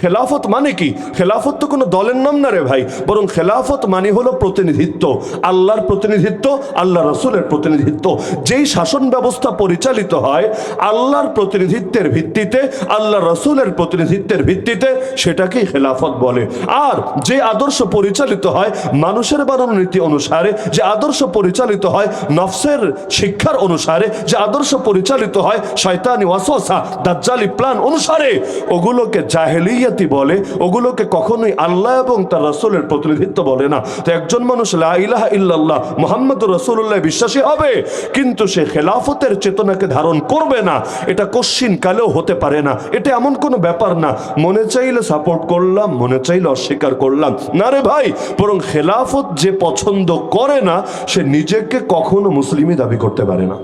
খেলাফত মানে কি? খেলাফত তো কোনো দলের নাম না রে ভাই, বরং খেলাফত মানে হলো প্রতিনিধিত্ব, আল্লাহর প্রতিনিধিত্ব, আল্লাহ রসুলের প্রতিনিধিত্ব। যেই শাসন ব্যবস্থা পরিচালিত হয় আল্লাহর প্রতিনিধিত্বের ভিত্তিতে, আল্লাহ রসুলের প্রতিনিধিত্বের ভিত্তিতে, সেটাকেই খেলাফত বলে। আর যে আদর্শ পরিচালিত হয় মানুষের বানানো নীতি অনুসারে, যে আদর্শ পরিচালিত হয় নফসের শিক্ষার অনুসারে, যে আদর্শ পরিচালিত হয় শয়তানি ওয়াসওয়াসা দাজ্জালি প্ল্যান অনুসারে, ওগুলোকে জাহেলিয়াতি বলে, ওগুলোকে কখনোই আল্লাহ এবং তার রাসূলের প্রতিনিধিত্ব বলে না। তো একজন মানুষ লা ইলাহা ইল্লাল্লাহ মুহাম্মাদুর রাসূলুল্লাহ বিশ্বাসী হবে, কিন্তু সে খেলাফতের চেতনাকে ধারণ করবে না, এটা কশ্চিন কালেও হতে পারে না। এটা এমন কোনো ব্যাপার না মনে চাইলে সাপোর্ট করলাম, মনে চাইলে অস্বীকার করলাম, না রে ভাই। বরং খেলাফত যে পছন্দ করে না সে নিজেকে কখনো মুসলিমই দাবি করতে পারে না।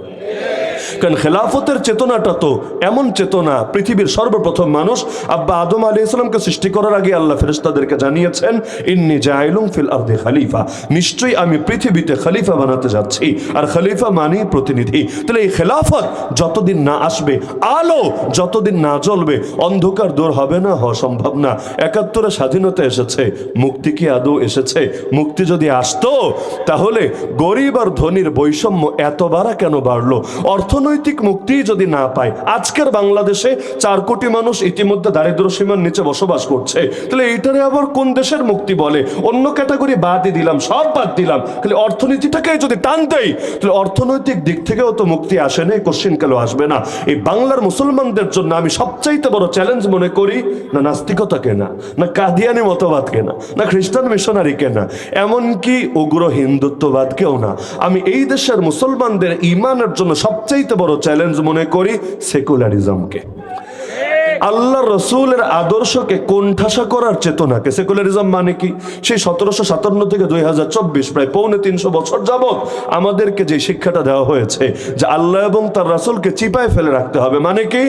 কারণ খেলাফতের চেতনাটা তো এমন চেতনা, পৃথিবীর সর্বপ্রথম মানুষ আব্বা আদম আলাইহিস সালামকে সৃষ্টি করার আগে আল্লাহ ফেরেশতাদেরকে জানিয়েছেন ইন্নী জাইলুন ফিল আরদি খলিফা, নিশ্চয়ই আমি পৃথিবীতে খলিফা বানাতে যাচ্ছি। আর খলিফা মানে প্রতিনিধি। তাহলে এই খেলাফত যতদিন না আসবে, আলো যতদিন না জ্বলবে, অন্ধকার দূর হবে না, হওয়া সম্ভব না। ৭১ স্বাধীনতা এসেছে, মুক্তি কি আদৌ এসেছে? মুক্তি যদি আসতো তাহলে গরিব আর ধনীর বৈষম্য এত বাড়া কেন বাড়লো? অর্থনৈতিক মুক্তি যদি না পায়, আজকের বাংলাদেশে ৪ কোটি মানুষ ইতিমধ্যে দারিদ্র্য সীমার নিচে বসবাস করছে, তাহলে এইটারে আবার কোন দেশের মুক্তি বলে? অন্য ক্যাটাগরি বাদই দিলাম, সব বাদ দিলাম, খালি অর্থনীতিটাকে যদি টান দেই, তাহলে অর্থনৈতিক দিক থেকেও তো মুক্তি আসে না, কোশ্চিন কেন আসবে না? এই বাংলার মুসলমানদের জন্য আমি সবচাইতে বড় চ্যালেঞ্জ মনে করি না নাস্তিকতা কেনা, না কাদিয়ানি মতবাদ কেনা, না খ্রিস্টান মিশনারি কেনা, এমনকি উগ্র হিন্দুত্ববাদ কেউ না। আমি এই দেশের মুসলমানদের ইমানের জন্য সবচাইতে বড় চ্যালেঞ্জ মনে করি সেকুলারিজমকে, আল্লাহ রসুলের আদর্শকে কোণঠাসা করার চেতনাকে। সেকুলারিজম মানে কি? সেই ১৭৫৭ থেকে ২০২৪ প্রায় ৩৫ বছর যাবৎ আমাদেরকে যে শিক্ষাটা দেওয়া হয়েছে যে আল্লাহ এবং তার রাসূলকে চিপায় ফেলে রাখতে হবে। মানে কি?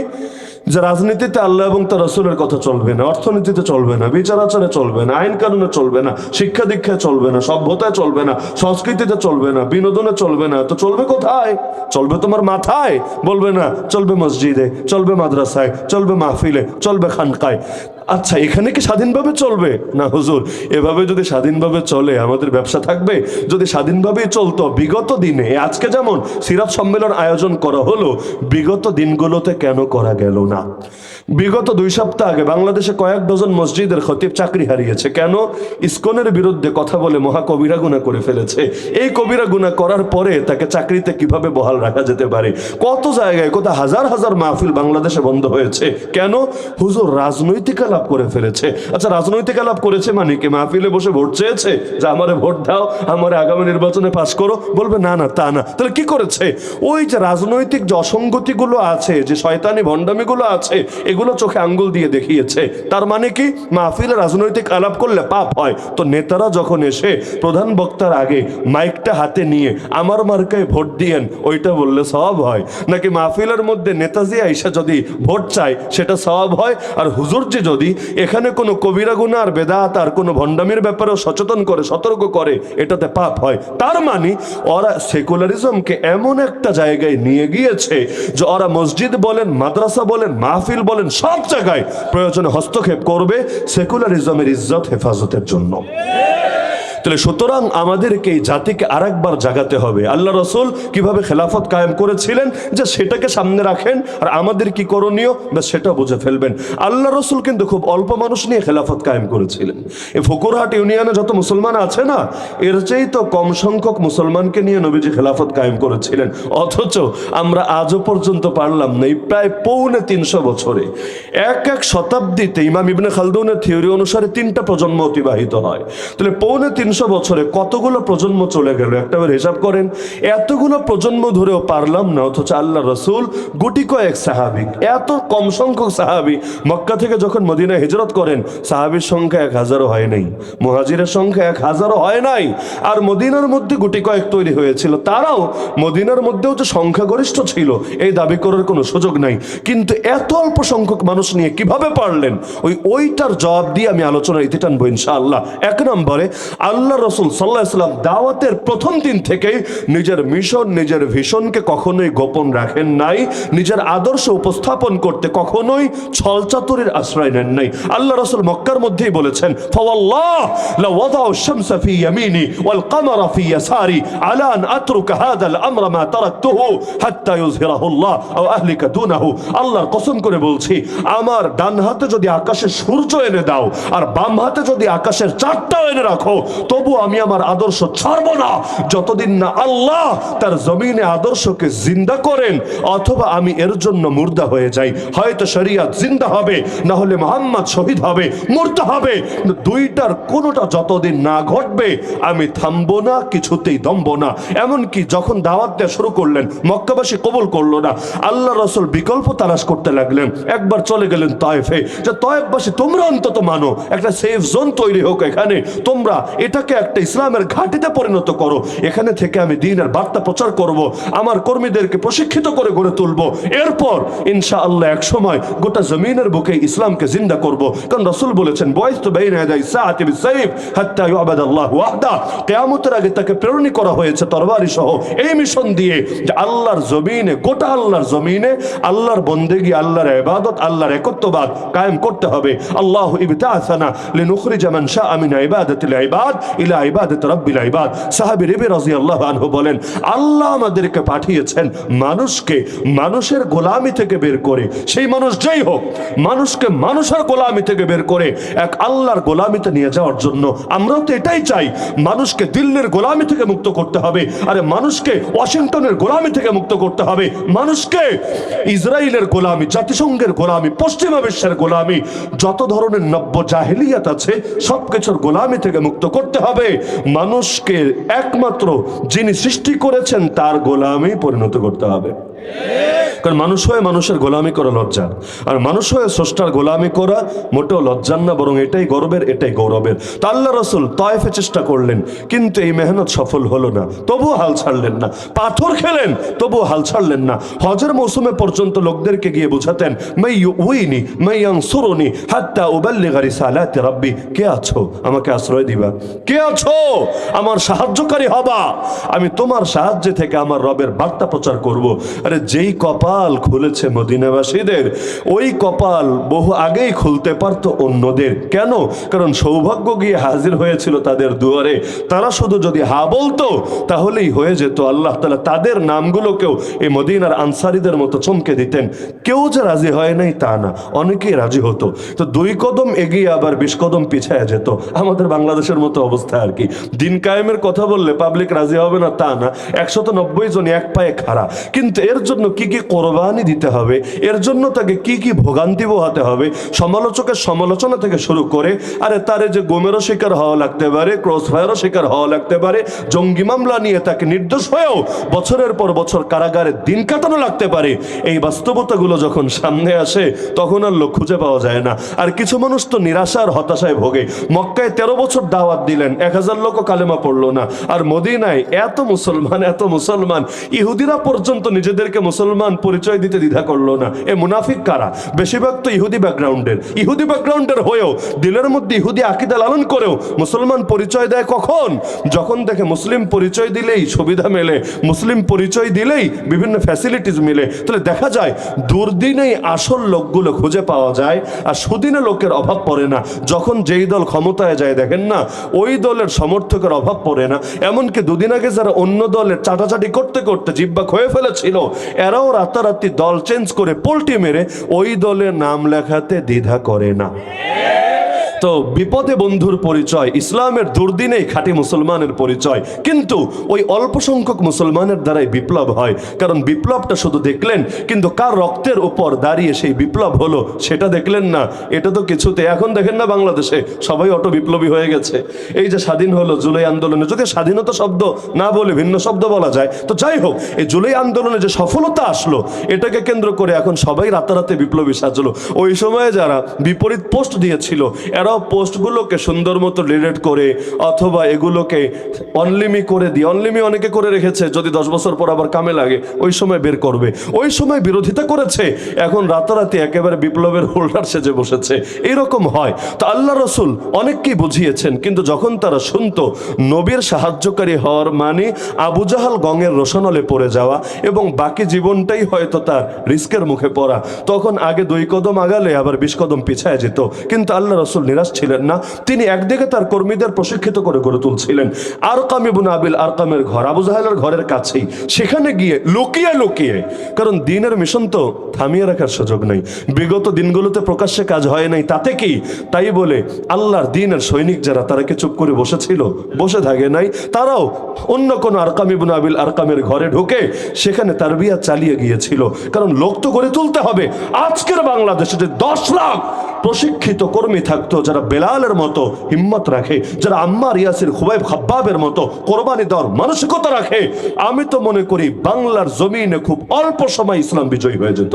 যে রাজনীতিতে আল্লাহ এবং তার রাসূলের কথা চলবে না, অর্থনীতিতে চলবে না, বিচার আচারে চলবে না, আইন কানুনে চলবে না, শিক্ষা দীক্ষায় চলবে না, সভ্যতায় চলবে না, সংস্কৃতিতে চলবে না, বিনোদনে চলবে না। তো চলবে কোথায়? চলবে তোমার মাথায়। বলবে না চলবে মসজিদে, চলবে মাদ্রাসায়, চলবে মাহফিলে, চলবে খানকায়। আচ্ছা, এখানে কি স্বাধীনভাবে চলবে? না হুজুর, এভাবে যদি স্বাধীনভাবে চলে আমাদের ব্যবসা থাকবে? যদি স্বাধীনভাবেই চলতো বিগত দিনে, আজকে যেমন সিরাত সম্মেলন আয়োজন করা হলো, বিগত দিনগুলোতে কেন করা গেল না? বিগত 2 সপ্তাহ আগে বাংলাদেশে কয়েক ডজন মসজিদের খতিব চাকরি হারিয়েছে। কেন? ইসকনের বিরুদ্ধে কথা বলে মহা কবিরা গুনাহ করে ফেলেছে। এই কবিরা গুনাহ করার পরে তাকে চাকরিতে কিভাবে বহাল রাখা যেতে পারে? কত জায়গায়, কত হাজার হাজার মাহফিল বাংলাদেশে বন্ধ হয়েছে। কেন? হুজুর রাজনৈতিক আলাপ করে ফেলেছে। আচ্ছা, রাজনৈতিক আলাপ করেছে মানে কি? মাহফিলে বসে ভোট চেয়েছে যে আমারে ভোট দাও, আমারে আগামী নির্বাচনে পাশ করো? বলবে না না, তা না। তাহলে কি করেছে? ওই যে রাজনৈতিক যে অসঙ্গতিগুলো আছে, যে শয়তানি ভণ্ডামিগুলো আছে, এগুলো চোখে আঙ্গুল দিয়ে দেখিয়েছে। তার মানে কি? মাহফিলে রাজনৈতিক আলাপ করলে পাপ হয়। তো নেতারা যখন এসে প্রধান বক্তার আগে মাইকটা হাতে নিয়ে আমার মার্কায় ভোট দিয়েন, ওইটা বললে সওয়াব হয়? নাকি মাহফিলের মধ্যে নেতাজি আইসা যদি ভোট চায় সেটা সওয়াব হয়? আর হুজুর যে যদি এখানে কোনো কবিরা গুনাহ আর বেদাত আর কোনো ভণ্ডামির ব্যাপারেও সচেতন করে, সতর্ক করে, এটাতে পাপ হয়। তার মানে ওরা সেকুলারিজমকে এমন একটা জায়গায় নিয়ে গিয়েছে যে ওরা মসজিদ বলেন, মাদ্রাসা বলেন, মাহফিল বলেন, সব জায়গায় প্রয়োজনে হস্তক্ষেপ করবে সেকুলারিজমের ইজ্জত হেফাজতের জন্য। তাহলে সুতরাং আমাদেরকে এই জাতিকে আরেকবার জাগাতে হবে। আল্লাহ রসুল কিভাবে খেলাফত কায়েম করেছিলেন, যে সেটাকে সামনে রাখেন, আর আমাদের কি করণীয় বা সেটা বুঝে ফেলবেন। আল্লাহ রসুল কিন্তু খুব অল্প মানুষ নিয়ে খেলাফত কায়েম করেছিলেন। এই ফকুরহাট ইউনিয়নে যত মুসলমান আছে না, এর চেয়ে তো কম সংখ্যক মুসলমানকে নিয়ে নবীজি খেলাফত কায়েম করেছিলেন। অথচ আমরা আজও পর্যন্ত পারলাম না, এই প্রায় ৩৫ বছরে, এক শতাব্দীতে ইমাম ইবনে খালদুনের থিওরি অনুসারে 3টা প্রজন্ম অতিবাহিত হয়। তাহলে ৩৫ বছরে কতগুলো প্রজন্ম চলে গেল একটাবার হিসাব করেন। এতগুলো প্রজন্ম ধরেও পারলাম না, অথচ আল্লাহ রসুল গুটি কয়েক সাহাবী, এত কম সংখ্যক সাহাবী মক্কা থেকে যখন মদিনায় হিজরত করেন, সাহাবীর সংখ্যা 1000ও হয় নাই, মুহাজিরের সংখ্যা 1000ও হয় নাই। আর মদিনার মধ্যে গুটি কয়েক তৈরি হয়েছিল, তারাও মদিনার মধ্যেও যে সংখ্যাগরিষ্ঠ ছিল এই দাবি করার কোনো সুযোগ নাই। কিন্তু এত অল্প সংখ্যক মানুষ নিয়ে কিভাবে পারলেন, ওইটার জবাব দিয়ে আমি আলোচনার ইতি টানবো ইনশাআল্লাহ। 1 নম্বরে আল্লাহ রসুল সাল্লাল্লাহু আলাইহি ওয়াসাল্লাম দাওয়াতের প্রথম দিন থেকেই নিজের মিশন, নিজের ভিশনকে কখনোই গোপন রাখেন নাই, নিজের আদর্শ উপস্থাপন করতে কখনোই ছলচাতুরির আশ্রয় নেন নাই। আল্লাহ রসুল মক্কার মধ্যেই বলেছেন, ফাওয়াল্লাহ লা ওয়াদাউ শামসা ফি ইয়ামিনি ওয়াল কামারা ফি ইয়াসারি আলা আন আতরুকা হাযাল আমরা মা তারাকতুহু হাত্তা ইউযহিরাহুল্লাহ আও আহলিকা দুনাহু। আল্লাহর কসম করে বলছি, আমার ডান হাতে যদি আকাশের সূর্য এনে দাও আর বাম হাতে যদি আকাশের চাঁদটাও এনে রাখো, তবু আমি আমার আদর্শ ছাড়ব না যতদিন না আল্লাহ তার জমিনে আদর্শকে জিন্দা করেন, অথবা আমি এর জন্য মুর্দা হয়ে যাই। হয়তো শরিয়ত জিন্দা হবে, না হলে মুহাম্মদ শহীদ হবে, মুর্দা হবে। দুইটার কোনোটা যতদিন না ঘটবে আমি থামবো না, কিছুতেই দমবো না। এমনকি যখন দাওয়াত দেওয়া শুরু করলেন, মক্কাবাসী কবুল করলো না, আল্লাহ রাসূল বিকল্প তালাশ করতে লাগলেন। একবার চলে গেলেন তায়েফে, যে তায়েফবাসী তোমরা অন্তত মানো, একটা সেফ জোন তৈরি হোক এখানে, তোমরা এটাকে একটা ইসলামের ঘাঁটিতে পরিণত করো, এখানে থেকে আমি দ্বীনের বার্তা প্রচার করব, আমার কর্মীদেরকে প্রশিক্ষিত করে গড়ে তুলবো, এরপর ইনশাআল্লাহ এক সময় গোটা জমিনের বুকে ইসলামকে জিন্দা করব। কারণ রাসূল বলেছেন, বয়সতু বাইনা ইয়াদাই সাআতি বিসাইফ হাত্তা ইউবাদাল্লাহু ওয়াহদা, কিয়ামতের আগে তাকে প্রেরণ করা হয়েছে তরবারি সহ এই মিশন দিয়ে, যে আল্লাহর জমিনে, গোটা আল্লাহর জমিনে আল্লাহর বন্দেগী, আল্লাহর ইবাদত, আল্লাহর একত্ববাদ কায়েম করতে হবে। আল্লাহু ইবতাআসানা লিনুখরিজা মান শাআ মিন ইবাদাতিল ইবাদ ইলা ইবাদাতি রাব্বিল ইবাদ। সাহাবী রাবি রাদিয়াল্লাহু আনহু বলেন, আল্লাহ আমাদেরকে পাঠিয়েছেন মানুষকে মানুষের গোলামি থেকে বের করে, সেই মানুষ যেই হোক, মানুষকে মানুষের গোলামি থেকে বের করে এক আল্লাহর গোলামিতে নিয়ে যাওয়ার জন্য। আমরাও তো এটাই চাই, মানুষকে দিল্লির গোলামি থেকে মুক্ত করতে হবে, আরে মানুষকে ওয়াশিংটনের গোলামি থেকে মুক্ত করতে হবে, মানুষকে ইসরায়েলের গোলামি, জাতিসংঘের গোলামি, পশ্চিমা বিশ্বের গোলামি, যত ধরনের নব্য জাহেলিয়াত আছে সবকিছুর গোলামি থেকে মুক্ত করতে হবে। মানুষকে একমাত্র যিনি সৃষ্টি করেছেন তার গোলামি পরিণত করতে হবে। কারণ মানুষ হয়ে মানুষের গোলামি করা লজ্জা, আর মানুষ হয়ে স্রষ্টার গোলামি করা মোটেও লজ্জার না, বরং এটাই গর্বের, এটাই গৌরবের। তো আল্লাহ রাসূল তায়েফে চেষ্টা করলেন, কিন্তু এই মেহনত সফল হলো না, তবুও হাল ছাড়লেন না। পাথর খেলেন, তবুও হাল ছাড়লেন না। হজের মৌসুমে পর্যন্ত লোকদেরকে গিয়ে বুঝাতেন, মাই ইউইনি মাই ইয়ানসুরুনি হাত্তা উবাল্লিগা রিসালাতি রাব্বি, কে আছো আমাকে আশ্রয় দিবা, কে আছো আমার সাহায্যকারী হবা, আমি তোমার সাহায্যে থেকে আমার রবের বার্তা প্রচার করব। আরে যেই কপাল খুলেছে মদিনাবাসীদের, ওই কপাল বহু আগেই খুলতে পারতো অন্যদের। কেন? কারণ সৌভাগ্য গিয়ে হাজির হয়েছিল তাদের দুয়ারে। তারা শুধু যদি হা বলতো তাহলেই হয়ে যেত। আল্লাহ তাআলা তাদের নামগুলোকেও এই মদিনার আনসারীদের মতো চমকে দিতেন। কেউ যে রাজি হয় নাই তা না, অনেকেই রাজি হতো। তো 2 কদম এগিয়ে আবার 20 কদম পিছায় যেত। আমাদের বাংলাদেশের মতো অবস্থা আর কি। দিন কায়েমের কথা বললে পাবলিক রাজি হবে না তা না, 190 জন এক পায়ে খাড়া। কিন্তু এর জন্য কি কি কোরবানি দিতে হবে, এর জন্য তাকে কি কি ভোগান্তি পোহাতে হবে, সমালোচকের সমালোচনা থেকে শুরু করে, আরে তারে যে গোমেরও শিকার হওয়া লাগতে পারে, ক্রস ফায়ারও শিকার হওয়া লাগতে পারে, জঙ্গি মামলা নিয়ে তাকে নির্দোষ হয়েও বছরের পর বছর কারাগারে দিন কাটানো লাগতে পারে। এই বাস্তবতাগুলো যখন সামনে আসে তখন আর লোক খুঁজে পাওয়া যায় না। আর কিছু মানুষ তো নিরাশার হতাশায় ভোগে। মক্কায় 13 বছর দাওয়াত দিলেন, 1000 লোকও কালেমা পড়লো না। আর মদিনায় এত মুসলমান, এত মুসলমান, ইহুদিরা পর্যন্ত নিজেদেরকে মুসলমান পরিচয় দিতে দ্বিধা করলো না। এ মুনাফিক কারা? বেশিরভাগ তো ইহুদি ব্যাকগ্রাউন্ডের হয়েও, দিলের মধ্যে ইহুদি আকীদা লালন করেও মুসলমান পরিচয় দেয় কখন? যখন দেখে মুসলিম পরিচয় দিলেই সুবিধা মেলে, মুসলিম পরিচয় দিলেই বিভিন্ন ফ্যাসিলিটিস মিলে। তাহলে দেখা যায় দুর্দিনেই আসল লোকগুলো খুঁজে পাওয়া যায়, আর সুদিনে লোকের অভাব পড়ে না। যখন যেই দল ক্ষমতায় যায় দেখেন না, ওই দলের সমর্থকের অভাব পড়ে না। এমনকি 2 দিন আগে যারা অন্য দলের চাটাচাটি করতে করতে জিব্বা ক্ষয়ে ফেলেছিল, এরাও রাতারাতি দল চেঞ্জ করে পোল্টি মেরে ওই দলে নাম লেখাতে দ্বিধা করে না। তো বিপদে বন্ধুর পরিচয়, ইসলামের দুর্দিনেই খাঁটি মুসলমানের পরিচয়। কিন্তু ওই অল্প সংখ্যক মুসলমানের দ্বারাই বিপ্লব হয়। কারণ বিপ্লবটা শুধু দেখলেন, কিন্তু কার রক্তের উপর দাঁড়িয়ে সেই বিপ্লব হলো সেটা দেখলেন না। এটা তো কিছুতে, এখন দেখেন না বাংলাদেশে সবাই অটো বিপ্লবী হয়ে গেছে। এই যে স্বাধীন হলো জুলাই আন্দোলনে, যদি স্বাধীনতা শব্দ না বলে ভিন্ন শব্দ বলা যায়, তো যাই হোক, এই জুলাই আন্দোলনে যে সফলতা আসলো এটাকে কেন্দ্র করে এখন সবাই রাতারাতি বিপ্লবী সাজলো। ওই সময়ে যারা বিপরীত পোস্ট দিয়েছিল এরা এরাও পোস্টগুলোকে সুন্দর মতো ডিলিট করে অথবা এগুলোকে অনলিমি করে দিয়ে, অনলিমি অনেকে করে রেখেছে, যদি 10 বছর পর আবার কামে লাগে ওই সময় বের করবে, ওই সময় বিরোধিতা করেছে, এখন রাতারাতি একেবারে বিপ্লবের হোল্ডার সেজে বসেছে, এইরকম হয়। তো আল্লাহ রসুল অনেককেই বুঝিয়েছেন, কিন্তু যখন তারা শুনতো নবীর সাহায্যকারী হওয়ার মানে আবু জাহাল গঙের রোশানলে পড়ে যাওয়া এবং বাকি জীবনটাই হয়তো তার রিস্কের মুখে পড়া, তখন আগে 2 কদম আগালে আবার 20 কদম পিছায় যেত। কিন্তু আল্লাহ রসুল নিরাশ ছিলেন না, তিনি একদিকে তার কর্মীদের প্রশিক্ষিত করে গড়ে তুলছিলেন। আরকাম ইবনে আবিল আরকামের ঘর আবু জাহেলের ঘরের কাছেই, সেখানে গিয়ে লুকিয়ে লুকিয়ে, কারণ দিনের মিশন তো থামিয়ে রাখার সুযোগ নেই, বিগত দিনগুলোতে প্রকাশ্যে কাজ হয় নাই, তাতে কি, তাই বলে আল্লাহর দিনের সৈনিক যারা, তারা কি চুপ করে বসেছিল? বসে থাকে নাই, তারাও অন্য কোন আরকাম ইবনে আবিল আরকামের ঘরে ঢুকে সেখানে তারবিয়া চালিয়ে গিয়েছিল, কারণ লোক তো গড়ে তুলতে হবে। আজকের বাংলাদেশে যে 10 লাখ প্রশিক্ষিত কর্মী থাকতো, যারা বেলালের মতো হিম্মত রাখে, যারা আম্মার, ইয়াসির, খুবাইব, খাব্বাবের মতো কোরবানি দেওয়ার মানসিকতা রাখে, আমি তো মনে করি বাংলার জমিনে খুব অল্প সময় ইসলাম বিজয়ী হয়ে যেত।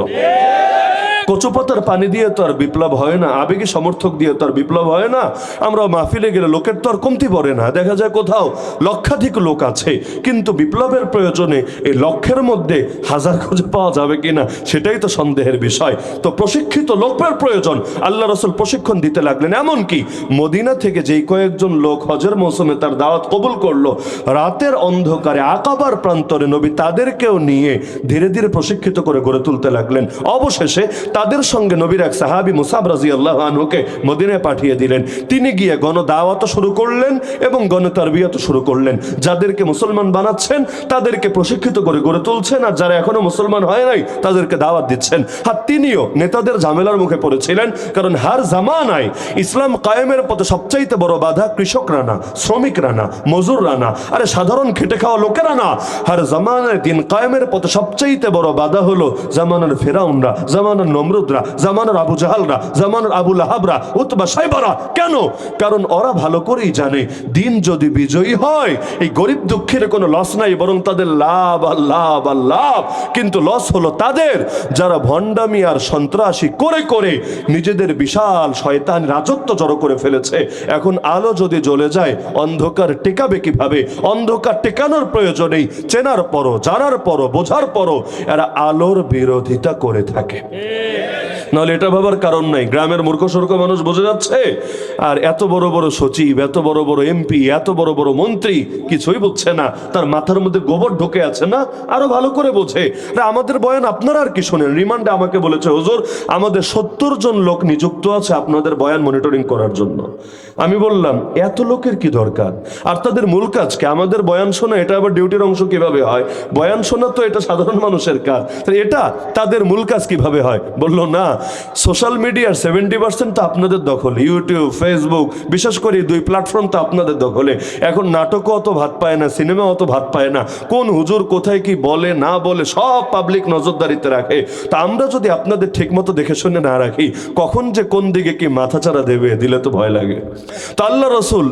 কচুপাতার পানি দিয়ে তো আর বিপ্লব হয় না, আবেগী সমর্থক দিয়ে তো আর বিপ্লব হয় না। আমরা মাহফিলে গেলে লোকের তো আর কমতি পড়ে না, দেখা যায় কোথাও লক্ষাধিক লোক আছে, কিন্তু বিপ্লবের প্রয়োজনে এই লক্ষের মধ্যে 1000 খুঁজে পাওয়া যাবে কিনা সেটাই তো সন্দেহের বিষয়। তো প্রশিক্ষিত লোকের প্রয়োজন, আল্লাহ রসুল প্রশিক্ষণ দিতে লাগলেন। এমনকি মদিনা থেকে যেই কয়েকজন লোক হজের মৌসুমে তার দাওয়াত কবুল করলো, রাতের অন্ধকারে আকাবার প্রান্তরে নবী তাদেরকেও নিয়ে ধীরে ধীরে প্রশিক্ষিত করে গড়ে তুলতে লাগলেন। অবশেষে তাদের সঙ্গে নবীর এক সাহাবী মুসাব রাদিয়াল্লাহু আনহুকে মদিনায় পাঠিয়ে দিলেন। তিনি গিয়ে গণ দাওয়াত শুরু করলেন এবং গণ তারবিয়াত শুরু করলেন। যাদেরকে মুসলমান বানাচ্ছেন তাদেরকে প্রশিক্ষিত করে গড়ে তুলছেন, আর যারা এখনো মুসলমান হয় নাই তাদেরকে দাওয়াত দিচ্ছেন। আর তিনিও নেতাদের ঝামেলার মুখে পড়েছিলেন, কারণ হার জামানায় ইসলাম কায়েমের পথে সবচাইতে বড় বাধা কৃষকরা না, শ্রমিকরা না, মজুররা না, আরে সাধারণ খেটে খাওয়া লোকেরা না। হার জামানায় দিন কায়েমের পথে সবচাইতে বড় বাধা হলো জামানার ফেরাউনরা, জামানার নমরুদরা, জামানার আবু জাহালরা, জামানার আবু লাহাবরা, উতবা সাইবারা। কেন? কারণ ওরা ভালো করেই জানে দিন যদি বিজয়ী হয় এই গরিব দুঃখের কোনো লস নাই, বরং তাদের লাভ আর লাভ আর লাভ। কিন্তু লস হলো তাদের যারা ভণ্ডামি আর সন্ত্রাসী করে করে নিজেদের বিশাল শয়তান রাজত্ব জড়ো করে ফেলেছে। এখন আলো যদি জ্বলে যায় অন্ধকার টেকাবে কিভাবে? অন্ধকার টেকানোর প্রয়োজনেই চেনার পরও, জানার পরও, বোঝার পরও এরা আলোর বিরোধিতা করে থাকে। নাহলে এটা ভাবার কারণ নাই, গ্রামের মূর্খ সূর্খ মানুষ বোঝা যাচ্ছে, আর এত বড় বড় সচিব, এত বড় বড় এমপি, এত বড় বড় মন্ত্রী কিছুই বুঝছে না, তার মাথার মধ্যে গোবর ঢুকে আছে না, আরো ভালো করে বোঝে। আমাদের বয়ান আপনারা আর কি শোনেন, রিমান্ডে আমাকে বলেছে হুজুর আমাদের 70 জন লোক নিযুক্ত আছে আপনাদের বয়ান মনিটরিং করার জন্য। আমি বললাম এত লোকের কি দরকার, আর তাদের মূল কাজ কি? আমাদের বয়ান শোনা এটা আবার ডিউটির অংশ কিভাবে হয়? বয়ান শোনা তো এটা সাধারণ মানুষের কাজ, এটা তাদের মূল কাজ কিভাবে হয়? বলল না, সোশ্যাল মিডিয়ার 70% তো আপনাদের দখলে, ইউটিউব, ফেসবুক, বিশেষ করে 2 প্ল্যাটফর্ম তো আপনাদের দখলে। এখন নাটকও অত ভাত পায় না, সিনেমা অত ভাত পায় না, কোন হুজুর কোথায় কি বলে না বলে সব পাবলিক নজরদারিতে রাখে। তা আমরা যদি আপনাদের ঠিক মতো দেখে শুনে না রাখি, কখন যে কোন দিকে কি মাথাচাড়া দেবে, দিলে তো ভয় লাগে। তো আল্লাহ রসুল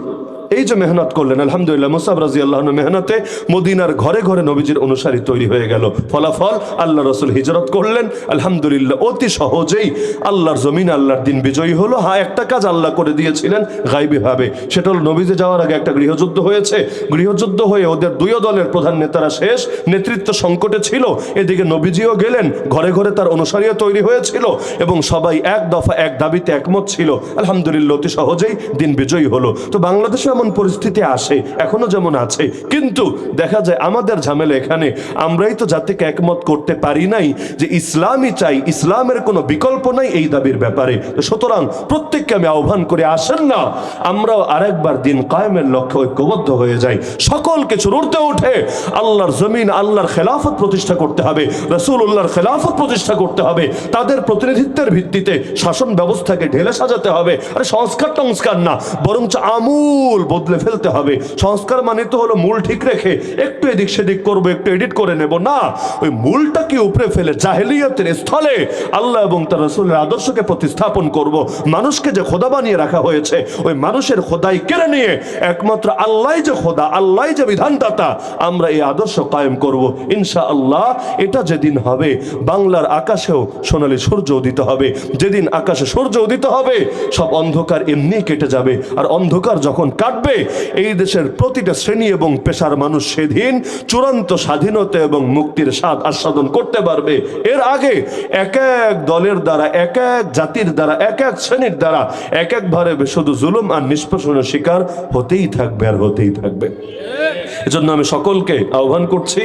এই যে মেহনত করলেন, আলহামদুলিল্লাহ মুসাব রাদিয়াল্লাহু আনহু মেহনতে মদিনার ঘরে ঘরে নবীজির অনুসারী তৈরি হয়ে গেল। ফলাফল আল্লাহ রসুল হিজরত করলেন, আলহামদুলিল্লাহ অতি সহজেই আল্লাহর জমিন আল্লাহর দিন বিজয়ী হলো। হ্যাঁ, একটা কাজ আল্লাহ করে দিয়েছিলেন গায়বী ভাবে, সেটা হলো নবীজি যাওয়ার আগে একটা গৃহযুদ্ধ হয়েছে। গৃহযুদ্ধ হয়ে ওদের 2 দলের প্রধান নেতারা শেষ, নেতৃত্ব সংকটে ছিল। এদিকে নবীজিও গেলেন, ঘরে ঘরে তার অনুসারীও তৈরি হয়েছিল এবং সবাই এক দফা এক দাবিতে একমত ছিল। আলহামদুলিল্লাহ অতি সহজেই দিন বিজয়ী হলো। তো বাংলাদেশে এমন পরিস্থিতি আসে, এখনো যেমন আছে, কিন্তু দেখা যায় আমাদের ঝামেলা এখানে, আমরাই তো জাতিকে একমত করতে পারি নাই যে ইসলামই চাই, ইসলামের কোনো বিকল্প নাই এই দাবির ব্যাপারে। সুতরাং প্রত্যেককে আমি আহ্বান করে, আসেন না আমরাও আরেকবার দিন কায়েমের লক্ষ্যে ঐক্যবদ্ধ হয়ে যাই। সকল কিছুর ঊর্ধ্বে উঠে আল্লাহর জমিন, আল্লাহর খেলাফত প্রতিষ্ঠা করতে হবে, রাসূলুল্লাহর খেলাফত প্রতিষ্ঠা করতে হবে, তাদের প্রতিনিধিত্বের ভিত্তিতে শাসন ব্যবস্থাকে ঢেলে সাজাতে হবে। আরে সংস্কার টংস্কার না, বরঞ্চ আমূল বদলে ফেলতে হবে। সংস্কার মানে তো হলো মূল ঠিক রেখে একটু এদিক সেদিক করবো, একটু এডিট করে নেব না। ওই মূলটাকে উপরে ফেলে জাহেলিয়াতের স্থলে আল্লাহ এবং তার রাসূলের আদর্শকে প্রতিস্থাপন করব। মানুষকে যে খোদা বানিয়ে রাখা হয়েছে, ওই মানুষের খোদাই কেড়ে নিয়ে একমাত্র আল্লাহই যে খোদা, আল্লাহই যে বিধানদাতা, আমরা এই আদর্শ কায়েম করব ইনশাআল্লাহ। এটা যেদিন হবে, বাংলার আকাশেও সোনালী সূর্য উদিত হবে। যেদিন আকাশে সূর্য উদিত হবে, সব অন্ধকার এমনি কেটে যাবে। আর অন্ধকার যখন কাটবে, এই দেশের প্রতিটা শ্রেণী এবং পেশার মানুষ সেদিন চূড়ান্ত স্বাধীনতা এবং মুক্তির স্বাদ আস্বাদন করতে পারবে। এর আগে এক এক দলের দ্বারা, এক এক জাতির দ্বারা, এক এক শ্রেণীর দ্বারা এক একভাবে শুধু জুলুম আর নিষ্পেষণের শিকার হতেই থাকবে আর হতেই থাকবে। এজন্য আমি সকলকে আহ্বান করছি,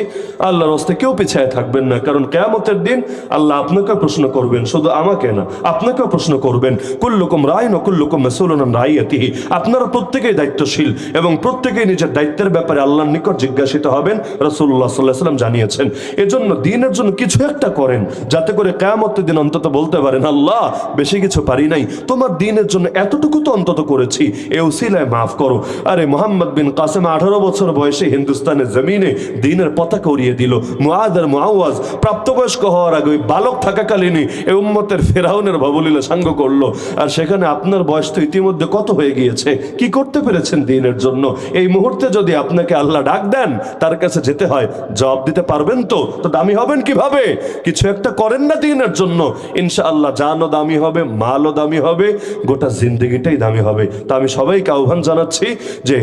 আল্লাহর রাস্তায় কেউ পিছায় থাকবেন না। কারণ কিয়ামতের দিন আল্লাহ আপনাকে প্রশ্ন করবেন, শুধু আমাকে না, আপনাকেও প্রশ্ন করবেন। কুল্লুকুম রাইন ওয়া কুল্লুকুম মাসউলুন আন রাইয়াতিহি। আপনারা প্রত্যেকেই দায়িত্বশীল এবং প্রত্যেকেই নিজের দায়িত্বের ব্যাপারে আল্লাহর নিকট জিজ্ঞাসিত হবেন। রাসূলুল্লাহ সাল্লাল্লাহু আলাইহি ওয়াসাল্লাম জানিয়েছেন। এজন্য দ্বীনের জন্য কিছু একটা করেন, যাতে করে কিয়ামতের দিন অন্তত বলতে পারেন, আল্লাহ বেশি কিছু পারি নাই, তোমার দ্বীনের জন্য এতটুকু তো অন্তত করেছি, এ উসিলায় মাফ করো। আরে মুহাম্মদ বিন কাসেম 18 বছর বয়সে হিন্দুস্তানের জমিনে দ্বীনের পতাকা উড়িয়ে দিল। মুআদ আর মুআওয়াজ প্রাপ্তবয়স্ক হওয়ার আগে ওই বালক থাকাকালীনই এই উম্মতের ফেরাউনের ভবলীলা সাঙ্গ করলো। আর সেখানে আপনার বয়স তো ইতিমধ্যে কত হয়ে গিয়েছে, কি করতে পেরেছেন দ্বীনের জন্য? এই মুহূর্তে যদি আপনাকে আল্লাহ ডাক দেন, তার কাছে যেতে হয়, জবাব দিতে পারবেন তো? তো দামি হবেন কিভাবে? কিছু একটা করেন না দ্বীনের জন্য, ইনশাআল্লাহ জানও দামি হবে, মালও দামি হবে, গোটা জিন্দগিটাই দামি হবে। তা আমি সবাইকে আহ্বান জানাচ্ছি যে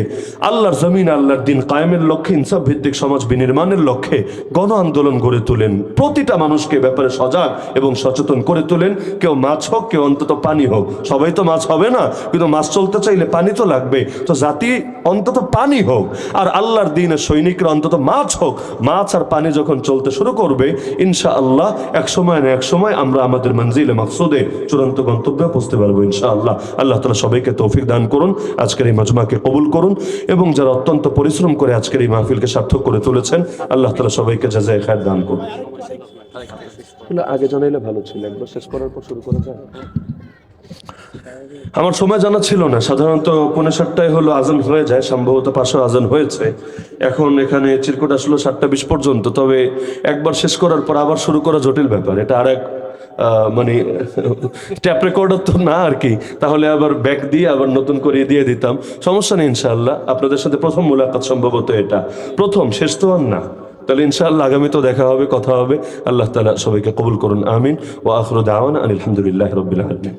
আল্লাহর জমিন, আল্লাহর দ্বীন কায়েমের লক্ষ্যে, ইনসাফ ভিত্তিক সমাজ বিনির্মাণের লক্ষ্যে গণ আন্দোলন গড়ে তোলেন। প্রতিটা মানুষকে ব্যাপারে সজাগ এবং সচেতন করে তোলেন। কেউ মাছ হোক, কেউ অন্তত পানি হোক। সবাই তো মাছ হবে না, কিন্তু মাছ চলতে চাইলে পানি তো লাগবে। তো জাতি অন্তত পানি হোক, আর আল্লাহর দ্বীনের সৈনিকরা অন্তত মাছ হোক। মাছ আর পানি যখন চলতে শুরু করবে, ইনশাআল্লাহ এক সময় না এক সময় আমরা আমাদের মঞ্জিলে মাকসুদে, চূড়ান্ত গন্তব্যে পৌঁছতে পারবো ইনশাআল্লাহ। আল্লাহ তাআলা সবাইকে তৌফিক দান করুন, আজকের এই মাজমাকে কবুল করুন, এবং যারা অত্যন্ত পরিশ্রম করে আজকের এই মাহফিলকে সার্থক করে তুলেছেন, আল্লাহ তাআলা সবাইকে জাযায়ে খায়র দান করুন। আগে জানাইলে ভালো ছিল, একবার শেষ করার পর শুরু করা যায়। আমার সময় জানা ছিল না, সাধারণত 7:45 হলো আজান হয়ে যায়, সম্ভবত 5 আজান হয়েছে। এখন এখানে চিরকুট আসলো 7:20 পর্যন্ত। তবে একবার শেষ করার পর আবার শুরু করা জটিল ব্যাপার। এটা আর এক মানে ট্যাপ রেকর্ডার তো না আর কি, তাহলে আবার ব্যাক দিয়ে আবার নতুন করে দিয়ে দিতাম। সমস্যা নেই, ইনশাআল্লাহ আপনাদের সাথে প্রথম মুলাকাত, সম্ভবত এটা প্রথম, শেষ তো আর না। তাহলে ইনশাআল্লাহ আগামী তো দেখা হবে, কথা হবে। আল্লাহ তাআলা সবাইকে কবুল করুন, আমিন। ওয়া আখিরু দাওয়ানা আলহামদুলিল্লাহি রাব্বিল আলামিন।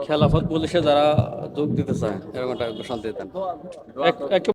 খেলাফত পুলিশে যারা যোগ দিতে চায় এরকম একটা শান্তি দেন।